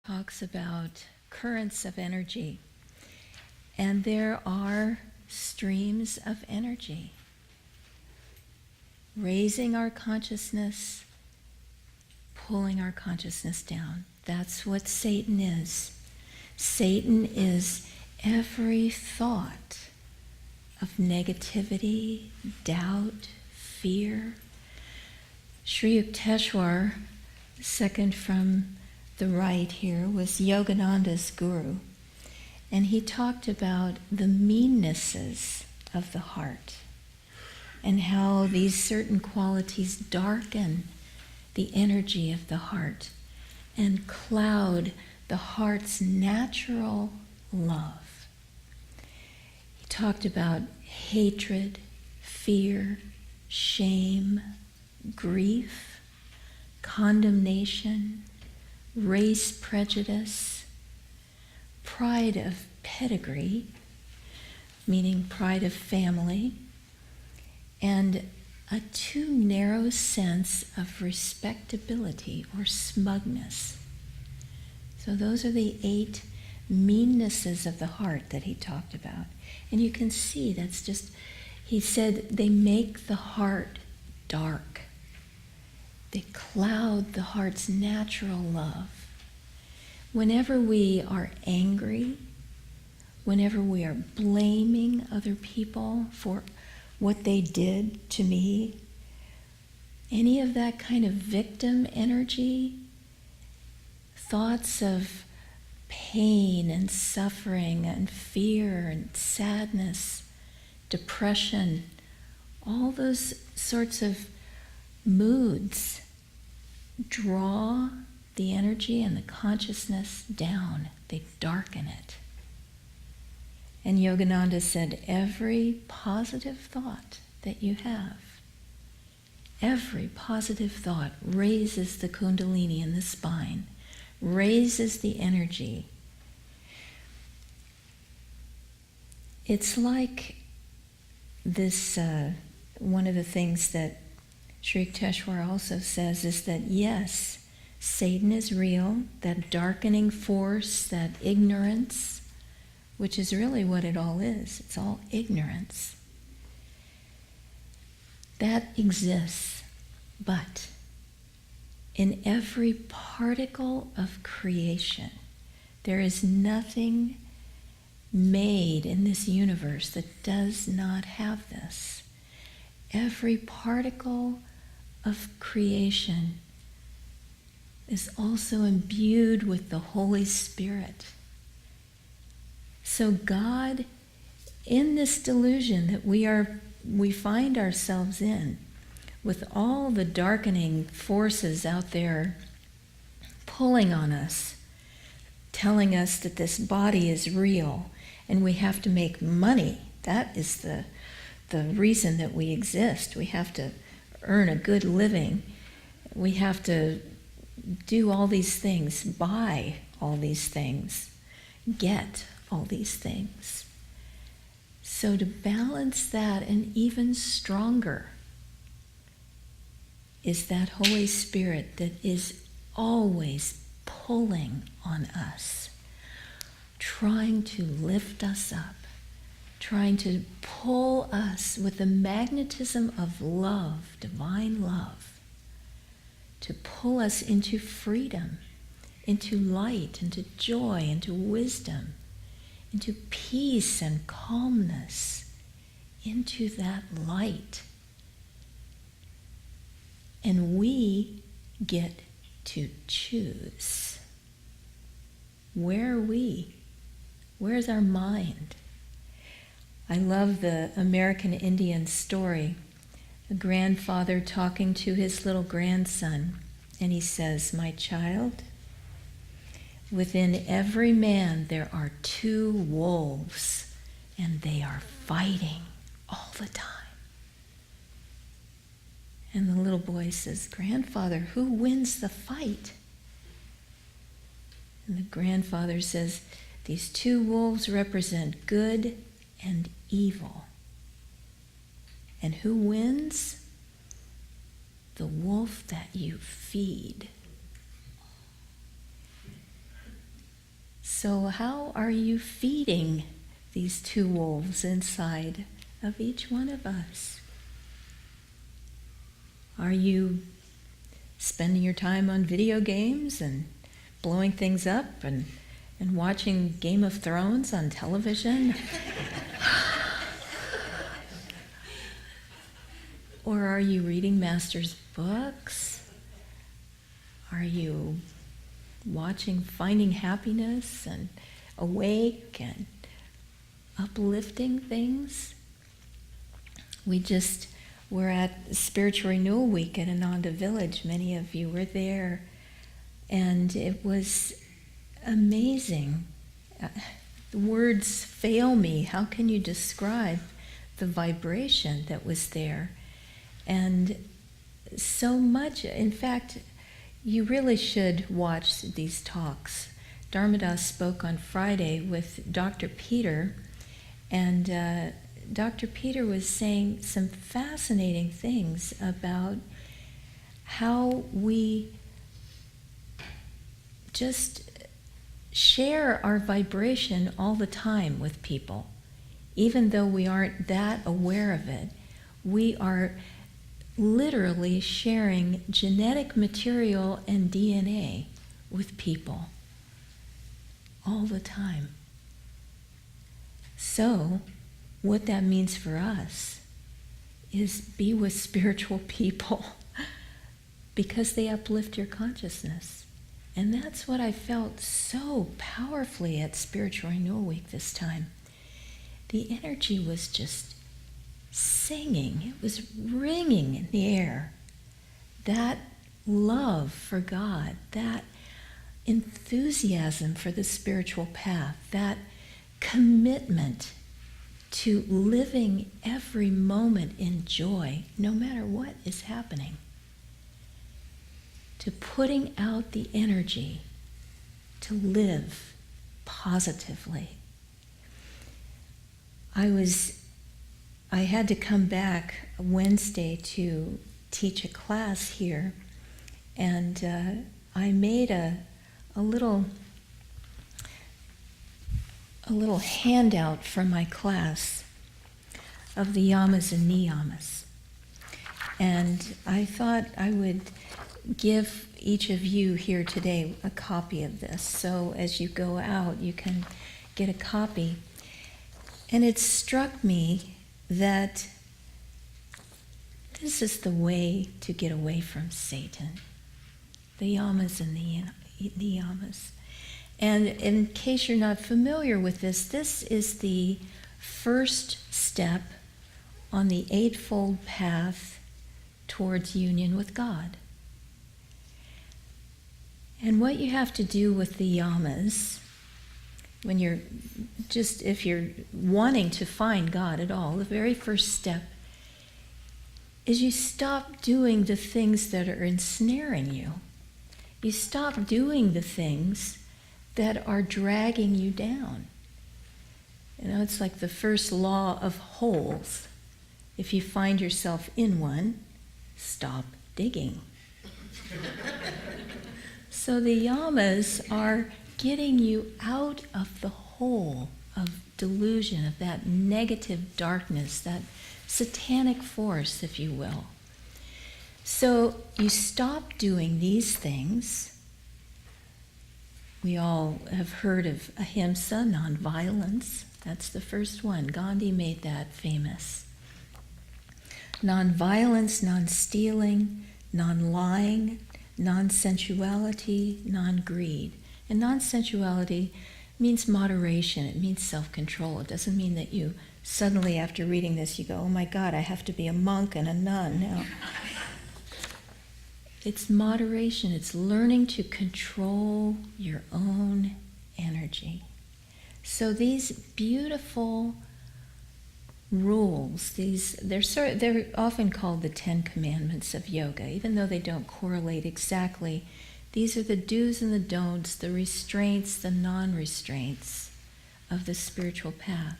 talks about currents of energy. And there are streams of energy, raising our consciousness, pulling our consciousness down. That's what Satan is. Satan is every thought of negativity, doubt, fear. Sri Yukteswar, second from the right here, was Yogananda's guru. And he talked about the meannesses of the heart and how these certain qualities darken the energy of the heart and cloud the heart's natural love. He talked about hatred, fear, shame, grief, condemnation, race prejudice, pride of pedigree, meaning pride of family, and a too narrow sense of respectability or smugness. So those are the 8 meannesses of the heart that he talked about. And you can see that's just, he said they make the heart dark. They cloud the heart's natural love. Whenever we are angry, whenever we are blaming other people for what they did to me, any of that kind of victim energy, thoughts of pain and suffering and fear and sadness, depression, all those sorts of moods draw the energy and the consciousness down. They darken it. And Yogananda said, every positive thought that you have, every positive thought raises the kundalini in the spine, raises the energy. It's like this, one of the things that Sri Yukteswar also says is that yes, Satan is real, that darkening force, that ignorance, which is really what it all is. It's all ignorance. That exists, but in every particle of creation, there is nothing made in this universe that does not have this. Every particle of creation is also imbued with the Holy Spirit. So God, in this delusion that we find ourselves in, with all the darkening forces out there pulling on us, telling us that this body is real and we have to make money. That is the reason that we exist. We have to earn a good living. We have to do all these things, buy all these things, get all these things. So to balance that, and even stronger, is that Holy Spirit that is always pulling on us, trying to lift us up, trying to pull us with the magnetism of love, divine love, to pull us into freedom, into light, into joy, into wisdom, into peace and calmness, into that light. And we get to choose. Where are we? Where's our mind? I love the American Indian story. A grandfather talking to his little grandson, and he says, "My child, within every man there are 2 wolves, and they are fighting all the time." And the little boy says, "Grandfather, who wins the fight?" And the grandfather says, "These 2 wolves represent good and evil. And who wins? The wolf that you feed." So how are you feeding these two wolves inside of each one of us? Are you spending your time on video games and blowing things up and watching Game of Thrones on television? Or are you reading Master's books? Are you watching Finding Happiness and Awake and uplifting things? We're at Spiritual Renewal Week at Ananda Village. Many of you were there. And it was amazing. The words fail me. How can you describe the vibration that was there? And so much, in fact, you really should watch these talks. Dharmadas spoke on Friday with Dr. Peter, and Dr. Peter was saying some fascinating things about how we just share our vibration all the time with people. Even though we aren't that aware of it, we are literally sharing genetic material and DNA with people all the time. So, what that means for us is be with spiritual people because they uplift your consciousness. And that's what I felt so powerfully at Spiritual Renewal Week this time. The energy was just singing. It was ringing in the air. That love for God, that enthusiasm for the spiritual path, that commitment to living every moment in joy, no matter what is happening, to putting out the energy to live positively. I had to come back Wednesday to teach a class here, and I made a little handout from my class of the yamas and niyamas. And I thought I would give each of you here today a copy of this, so as you go out you can get a copy. And it struck me that this is the way to get away from Satan, the yamas and the niyamas. And in case you're not familiar with this is the first step on the eightfold path towards union with God. And what you have to do with the yamas, if you're wanting to find God at all, the very first step is you stop doing the things that are ensnaring you. You stop doing the things that are dragging you down. You know, it's like the first law of holes. If you find yourself in one, stop digging. So the yamas are getting you out of the hole of delusion, of that negative darkness, that satanic force, if you will. So you stop doing these things. We all have heard of ahimsa, nonviolence. That's the first one. Gandhi made that famous. Nonviolence, non-stealing, non-lying, non-sensuality, non-greed. And non-sensuality means moderation. It means self-control. It doesn't mean that you suddenly, after reading this, you go, oh my God, I have to be a monk and a nun. No. It's moderation. It's learning to control your own energy. So these beautiful rules, they're often called the 10 Commandments of yoga, even though they don't correlate exactly. These are the do's and the don'ts, the restraints, the non-restraints of the spiritual path.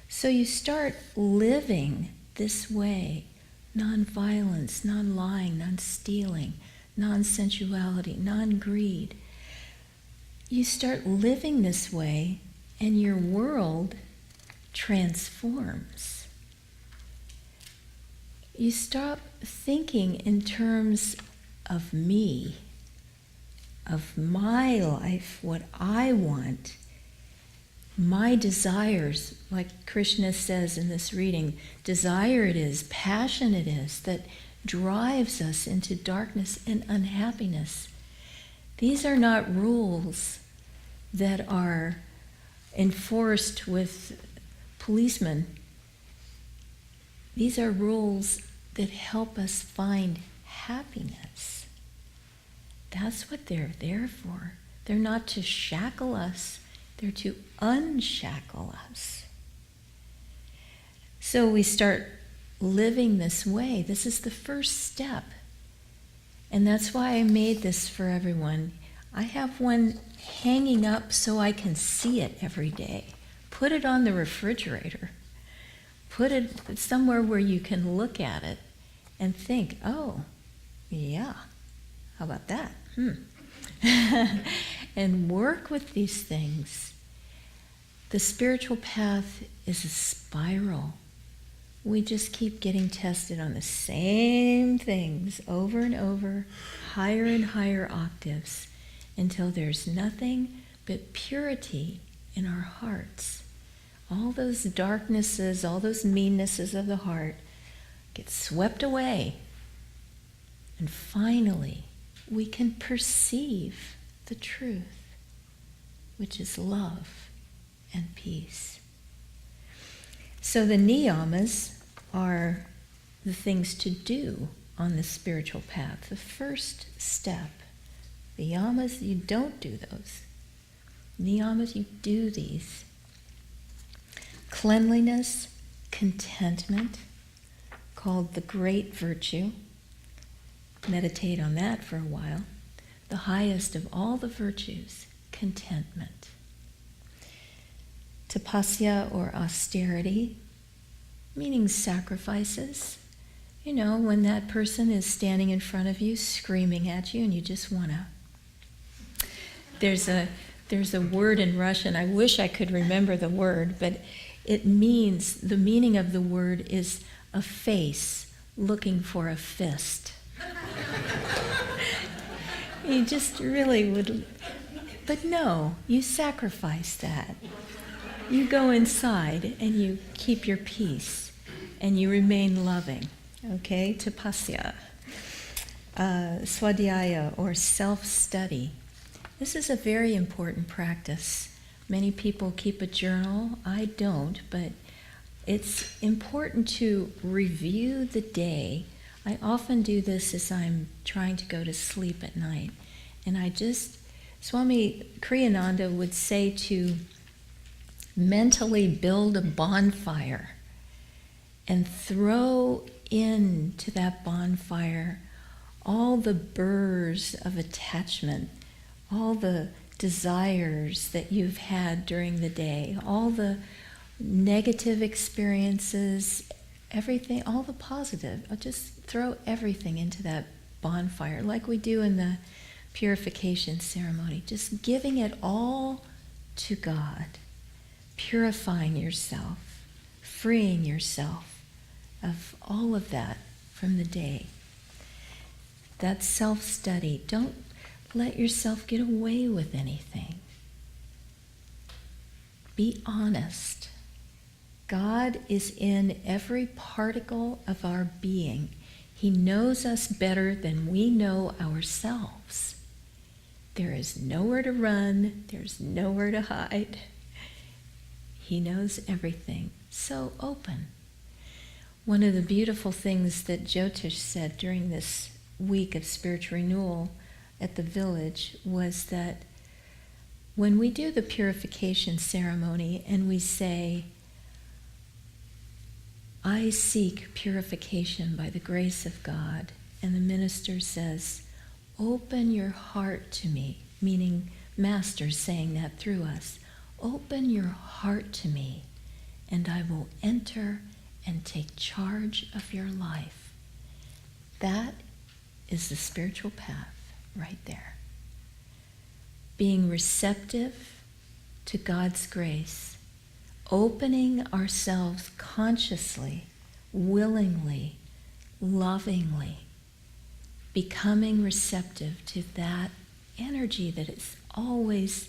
So you start living this way: non-violence, non-lying, non-stealing, non-sensuality, non-greed. you start living this way and your world transforms. You stop thinking in terms of me, of my life, what I want, my desires, like Krishna says in this reading, desire it is, passion it is, that drives us into darkness and unhappiness. These are not rules that are enforced with policemen. These are rules that help us find happiness. That's what they're there for. They're not to shackle us, they're to unshackle us. So we start living this way. This is the first step. And that's why I made this for everyone. I have one hanging up so I can see it every day. Put it on the refrigerator. Put it somewhere where you can look at it and think, oh, yeah, how about that? And work with these things. The spiritual path is a spiral. We just keep getting tested on the same things over and over, higher and higher octaves, until there's nothing but purity in our hearts. All those darknesses, all those meannesses of the heart get swept away. And finally, we can perceive the truth, which is love and peace. So the niyamas are the things to do on the spiritual path. The first step. The yamas, you don't do those. Niyamas, you do these. Cleanliness, contentment, called the great virtue. Meditate on that for a while. The highest of all the virtues, contentment. Tapasya or austerity, meaning sacrifices. You know, when that person is standing in front of you screaming at you and you just want to. There's a word in Russian, I wish I could remember the word, but it means, the meaning of the word is a face looking for a fist. You just really would, but no, you sacrifice that. You go inside and you keep your peace and you remain loving, okay? Tapasya. Swadhyaya or self-study. This is a very important practice. Many people keep a journal. I don't, but it's important to review the day. I often do this as I'm trying to go to sleep at night. And Swami Kriyananda would say to mentally build a bonfire and throw into that bonfire all the burrs of attachment, all the desires that you've had during the day, all the negative experiences, everything, all the positive. I'll just throw everything into that bonfire like we do in the purification ceremony, just giving it all to God. Purifying yourself, freeing yourself of all of that from the day. That's self-study. Don't let yourself get away with anything. Be honest. God is in every particle of our being. He knows us better than we know ourselves. There is nowhere to run. There's nowhere to hide. He knows everything. So open. One of the beautiful things that Jyotish said during this week of spiritual renewal at the village was that when we do the purification ceremony and we say, I seek purification by the grace of God, and the minister says, open your heart to me, meaning Master saying that through us. Open your heart to me, and I will enter and take charge of your life. That is the spiritual path right there. being receptive to God's grace, opening ourselves consciously, willingly, lovingly, becoming receptive to that energy that is always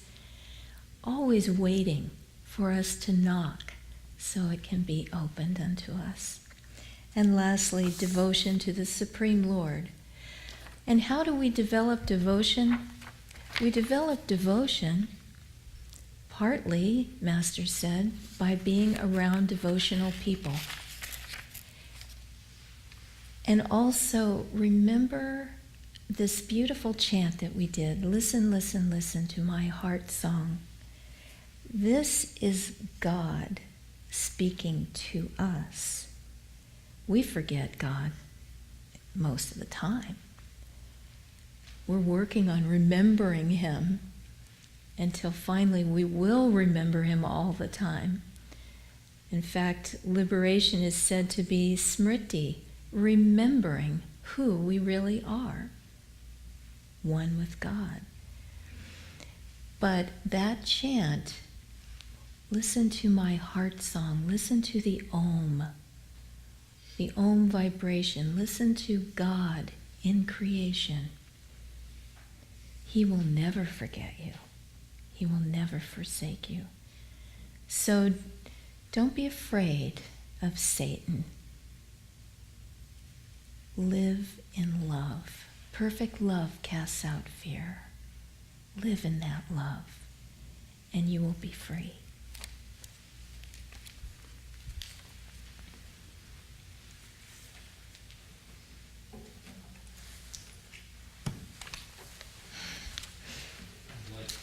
waiting for us to knock so it can be opened unto us. And lastly, devotion to the Supreme Lord. And how do we develop devotion? We develop devotion partly, Master said, by being around devotional people. And also remember this beautiful chant that we did, listen, listen, listen to my heart song. This is God speaking to us. We forget God most of the time. We're working on remembering him until finally we will remember him all the time. In fact, liberation is said to be smriti, remembering who we really are, one with God. But that chant, listen to my heart song, listen to the Om vibration, listen to God in creation. He will never forget you. He will never forsake you. So don't be afraid of Satan. Live in love. Perfect love casts out fear. Live in that love, and you will be free. I'd like to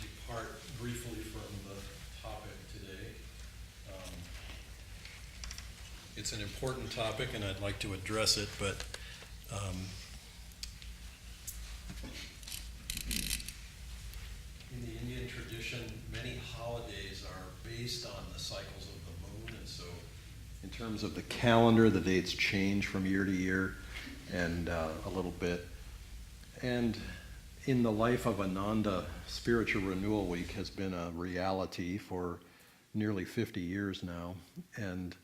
depart briefly from the topic today. It's an important topic, and I'd like to address it, but in the Indian tradition, many holidays are based on the cycles of the moon, and so in terms of the calendar, the dates change from year to year and a little bit. And in the life of Ananda, Spiritual Renewal Week has been a reality for nearly 50 years now, and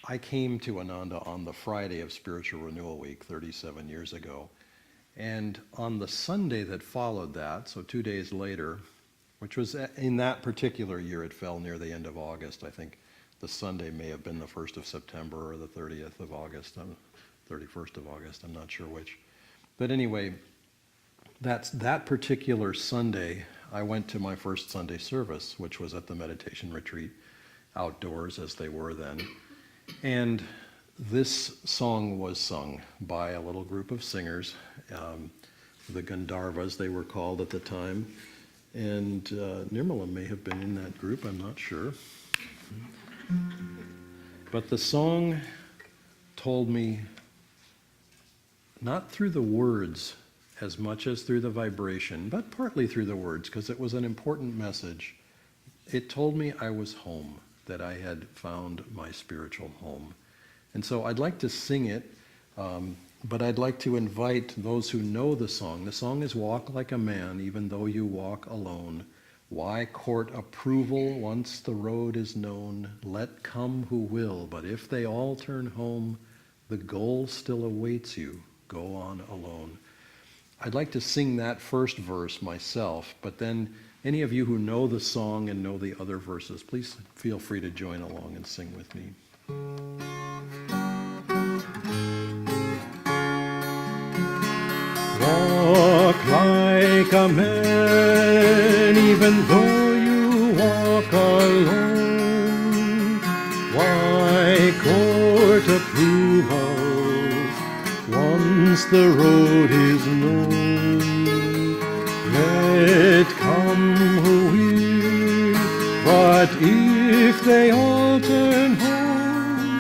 I came to Ananda on the Friday of Spiritual Renewal Week 37 years ago. And on the Sunday that followed that, so 2 days later, which was in that particular year, it fell near the end of August. I think the Sunday may have been the 1st of September or the 30th of August, 31st of August, I'm not sure which. But anyway, that particular Sunday, I went to my first Sunday service, which was at the meditation retreat, outdoors as they were then. And this song was sung by a little group of singers, the Gandharvas they were called at the time, and Nirmala may have been in that group, I'm not sure. But the song told me, not through the words as much as through the vibration, but partly through the words, because it was an important message. It told me I was home, that I had found my spiritual home. And so I'd like to sing it, but I'd like to invite those who know the song. The song is Walk Like a Man, Even Though You Walk Alone. Why court approval once the road is known? Let come who will, but if they all turn home, the goal still awaits you. Go on alone. I'd like to sing that first verse myself, but then any of you who know the song and know the other verses, please feel free to join along and sing with me. Walk like a man, even though you walk alone. Why court approval once the road is known? Let come who will, but if they all turn home,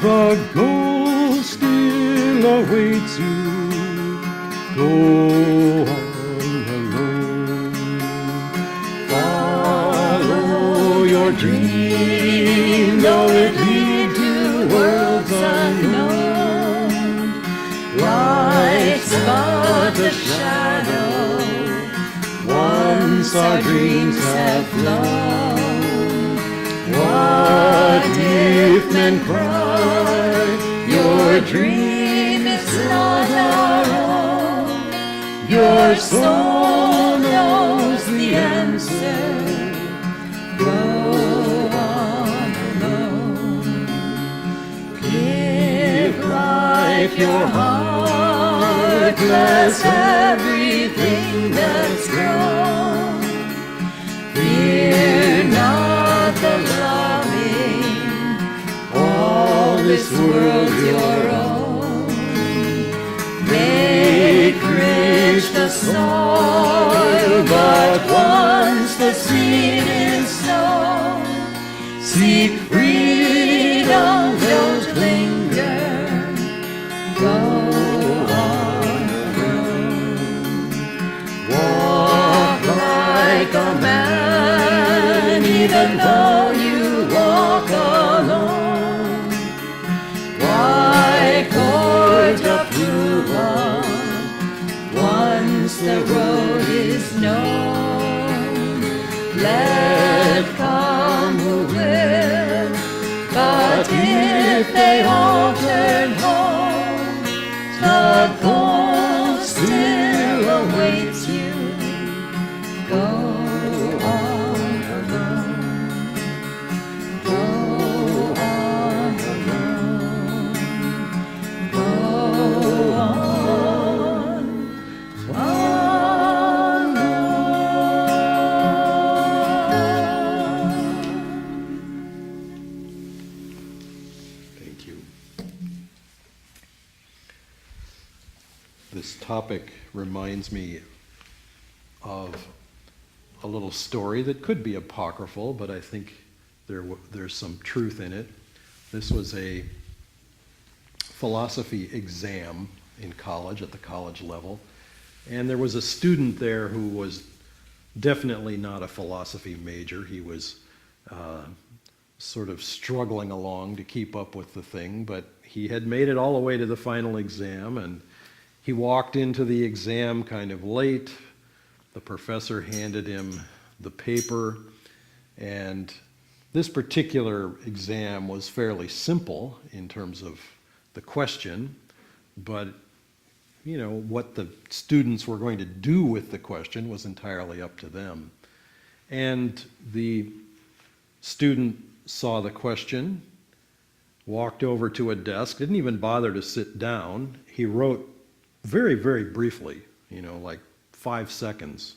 the goal still awaits you. Go on alone. Follow your dream, though it lead to worlds unknown. Life's but a once our dreams have flown. What if men cry, your dream is not our own? Your soul knows the answer. Go on alone. Give life your heart, bless everything that's grown. Fear not the loving, all this world's your own. Make rich the soil, but once the seed is sown, seek freedom, don't linger. Go on alone. Walk like a man, even though you walk alone. Why court approval once the road is known? Let come who will, but if they all turn home, the goal still awaits you. Go on alone. Go on alone. Go on alone. Thank you. This topic reminds me of a little story that could be apocryphal, but I think there's some truth in it. This was a philosophy exam in college, at the college level, and there was a student there who was definitely not a philosophy major. He was sort of struggling along to keep up with the thing, but he had made it all the way to the final exam, and he walked into the exam kind of late. The professor handed him the paper, and this particular exam was fairly simple in terms of the question, but what the students were going to do with the question was entirely up to them. And the student saw the question, walked over to a desk, didn't even bother to sit down. He wrote very, very briefly, like 5 seconds.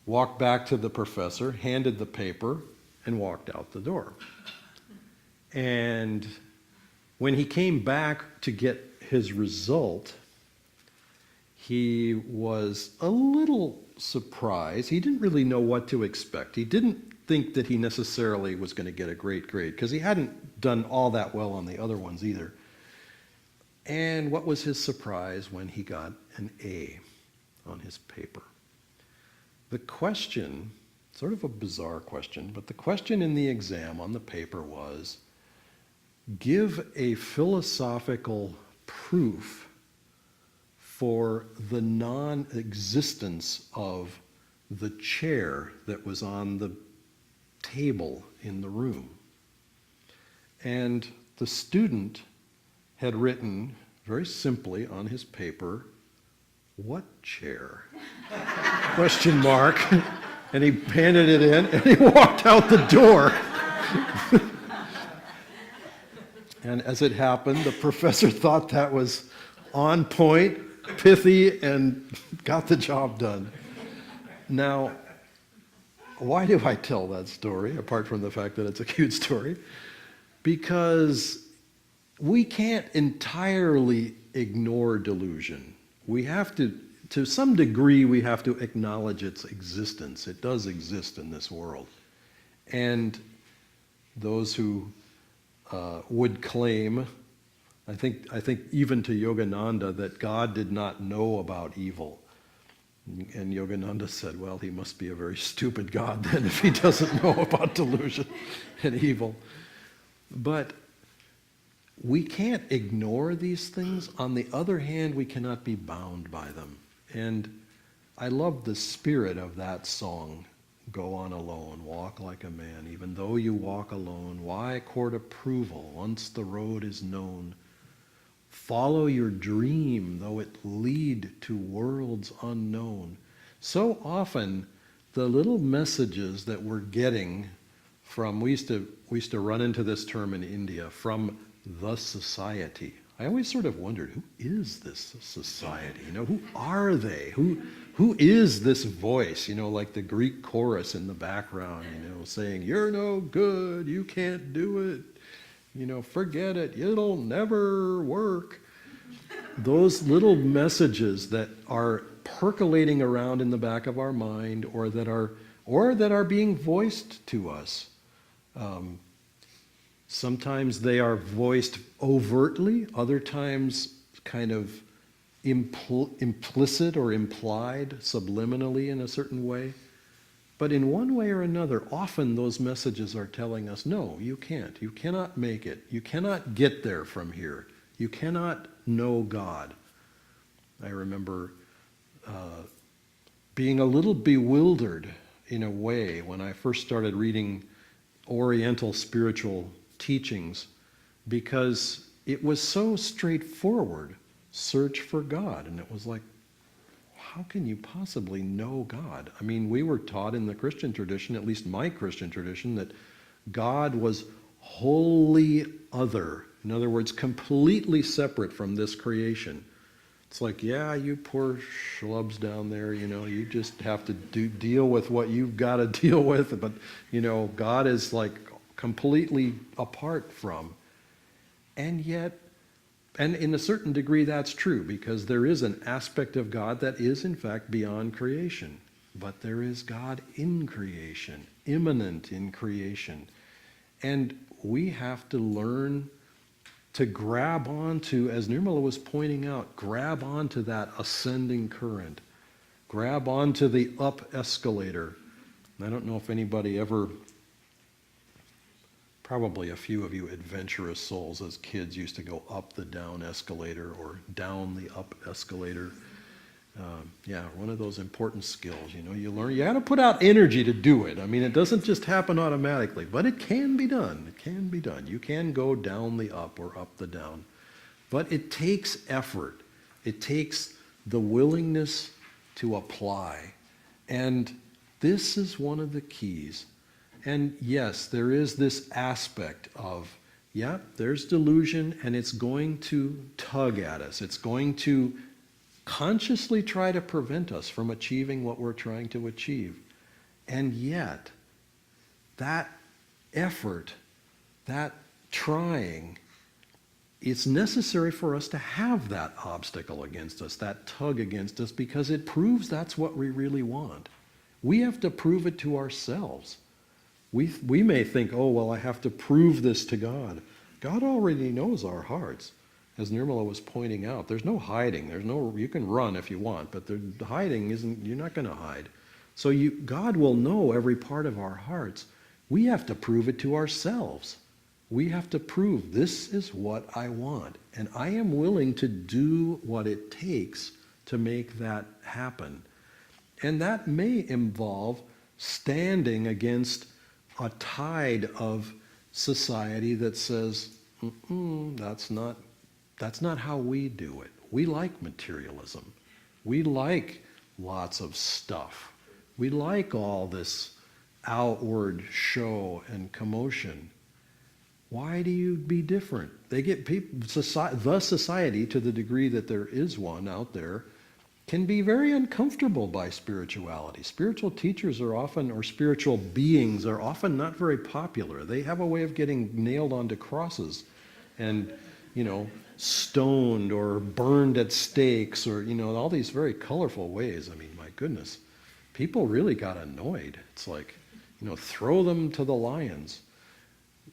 Walked back to the professor, handed the paper, and walked out the door. And when he came back to get his result, he was a little surprised. He didn't really know what to expect. He didn't think that he necessarily was going to get a great grade, because he hadn't done all that well on the other ones either. And what was his surprise when he got an A on his paper? The question, sort of a bizarre question, but the question in the exam on the paper was, give a philosophical proof for the non-existence of the chair that was on the table in the room. And the student had written very simply on his paper, "What chair?" Question mark. And he handed it in and he walked out the door. And as it happened, the professor thought that was on point, pithy, and got the job done. Now, why do I tell that story, apart from the fact that it's a cute story? Because we can't entirely ignore delusion. We have to some degree, we have to acknowledge its existence. It does exist in this world. And those who would claim, I think even to Yogananda, that God did not know about evil. And Yogananda said, well, he must be a very stupid God then if he doesn't know about delusion and evil. But we can't ignore these things. On the other hand, we cannot be bound by them. And I love the spirit of that song. Go on alone, walk like a man, even though you walk alone. Why court approval once the road is known? Follow your dream, though it lead to worlds unknown. So often, the little messages that we're getting from, we used to run into this term in India, from the society. I always sort of wondered, who is this society? Who are they? Who is this voice? Like the Greek chorus in the background, saying, you're no good, you can't do it, forget it, it'll never work. Those little messages that are percolating around in the back of our mind, or that are being voiced to us. Sometimes they are voiced overtly, other times kind of implicit or implied subliminally in a certain way. But in one way or another, often those messages are telling us, no, you can't. You cannot make it. You cannot get there from here. You cannot know God. I remember being a little bewildered in a way when I first started reading Oriental spiritual teachings, because it was so straightforward. Search for God. And it was like, how can you possibly know God? I mean, we were taught in the Christian tradition, at least my Christian tradition, that God was wholly other. In other words, completely separate from this creation. It's like, yeah, you poor schlubs down there, you just have to deal with what you've got to deal with. But, God is like completely apart from. And yet, and in a certain degree that's true, because there is an aspect of God that is in fact beyond creation. But there is God in creation, immanent in creation. And we have to learn to grab onto, as Nirmala was pointing out, grab onto that ascending current. Grab onto the up escalator. I don't know if anybody ever, probably a few of you adventurous souls as kids used to go up the down escalator or down the up escalator. Yeah, one of those important skills, you learn. You got to put out energy to do it. I mean, it doesn't just happen automatically, but it can be done. It can be done. You can go down the up or up the down. But it takes effort. It takes the willingness to apply. And this is one of the keys. And yes, there is this aspect of, yeah, there's delusion, and it's going to tug at us. It's going to consciously try to prevent us from achieving what we're trying to achieve. And yet, that effort, that trying, it's necessary for us to have that obstacle against us, that tug against us, because it proves that's what we really want. We have to prove it to ourselves. We may think, oh, well, I have to prove this to God. God already knows our hearts. As Nirmala was pointing out, there's no hiding. You can run if you want, but the hiding isn't, you're not going to hide. So God will know every part of our hearts. We have to prove it to ourselves. We have to prove this is what I want, and I am willing to do what it takes to make that happen. And that may involve standing against a tide of society that says, that's not how we do it. We like materialism. We like lots of stuff. We like all this outward show and commotion. Why do you be different? They get people, the society, to the degree that there is one out there, can be very uncomfortable by spirituality. Spiritual teachers are often, or spiritual beings are often not very popular. They have a way of getting nailed onto crosses and, stoned or burned at stakes, or, all these very colorful ways. I mean, my goodness, people really got annoyed. It's like, throw them to the lions.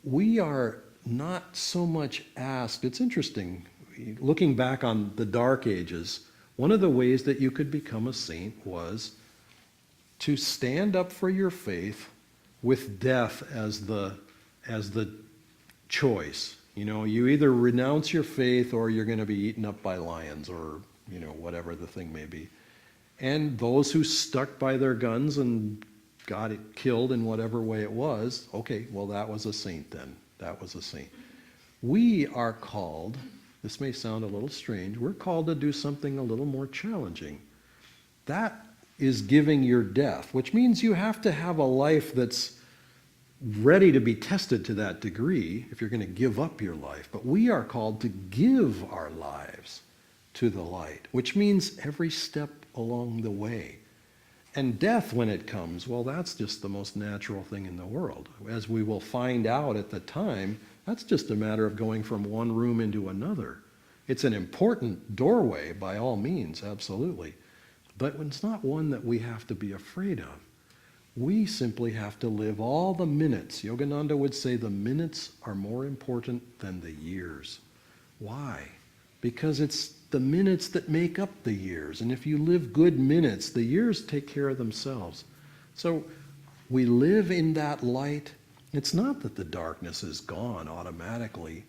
We are not so much asked. It's interesting, looking back on the Dark Ages, one of the ways that you could become a saint was to stand up for your faith with death as the choice. You either renounce your faith or you're going to be eaten up by lions, or whatever the thing may be. And those who stuck by their guns and got it killed in whatever way it was, okay, well, that was a saint then. That was a saint. We are called, this may sound a little strange, we're called to do something a little more challenging. That is giving your death, which means you have to have a life that's ready to be tested to that degree if you're going to give up your life. But we are called to give our lives to the light, which means every step along the way. And death, when it comes, well, that's just the most natural thing in the world. As we will find out at the time, that's just a matter of going from one room into another. It's an important doorway by all means, absolutely. But it's not one that we have to be afraid of. We simply have to live all the minutes. Yogananda would say the minutes are more important than the years. Why? Because it's the minutes that make up the years. And if you live good minutes, the years take care of themselves. So we live in that light. It's not that the darkness is gone automatically.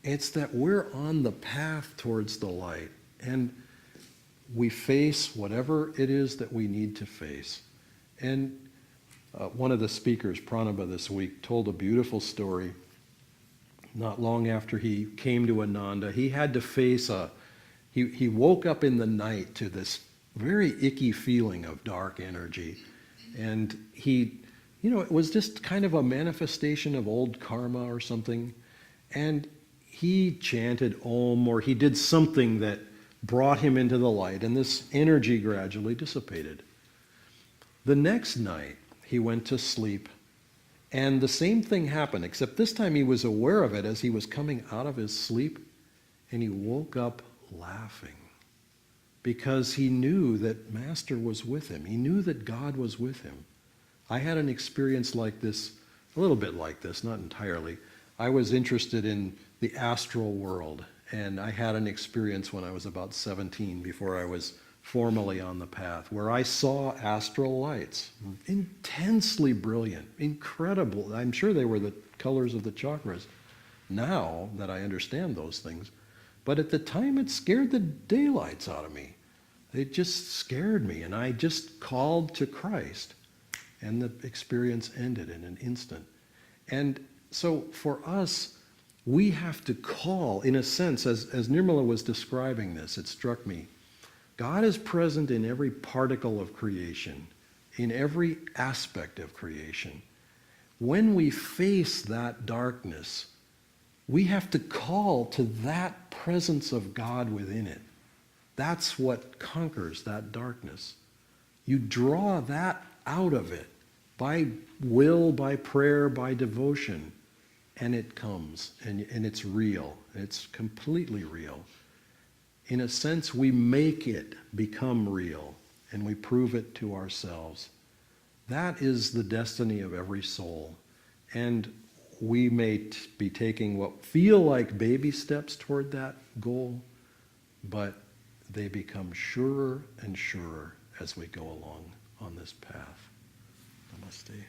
It's that we're on the path towards the light. And we face whatever it is that we need to face. And one of the speakers, Pranaba, this week, told a beautiful story. Not long after he came to Ananda, he had to face he woke up in the night to this very icky feeling of dark energy. And it was just kind of a manifestation of old karma or something. And he chanted Om, or he did something that brought him into the light, and this energy gradually dissipated. The next night, he went to sleep, and the same thing happened, except this time he was aware of it as he was coming out of his sleep, and he woke up laughing because he knew that Master was with him. He knew that God was with him. I had an experience like this, a little bit like this, not entirely. I was interested in the astral world, and I had an experience when I was about 17, before I was formally on the path, where I saw astral lights, intensely brilliant, incredible. I'm sure they were the colors of the chakras now that I understand those things. But at the time, it scared the daylights out of me. It just scared me, and I just called to Christ, and the experience ended in an instant. And so for us, we have to call, in a sense, as Nirmala was describing this, it struck me, God is present in every particle of creation, in every aspect of creation. When we face that darkness, we have to call to that presence of God within it. That's what conquers that darkness. You draw that out of it by will, by prayer, by devotion, and it comes, and it's real. It's completely real. In a sense, we make it become real, and we prove it to ourselves. That is the destiny of every soul. And we may be taking what feel like baby steps toward that goal, but they become surer and surer as we go along on this path. Namaste.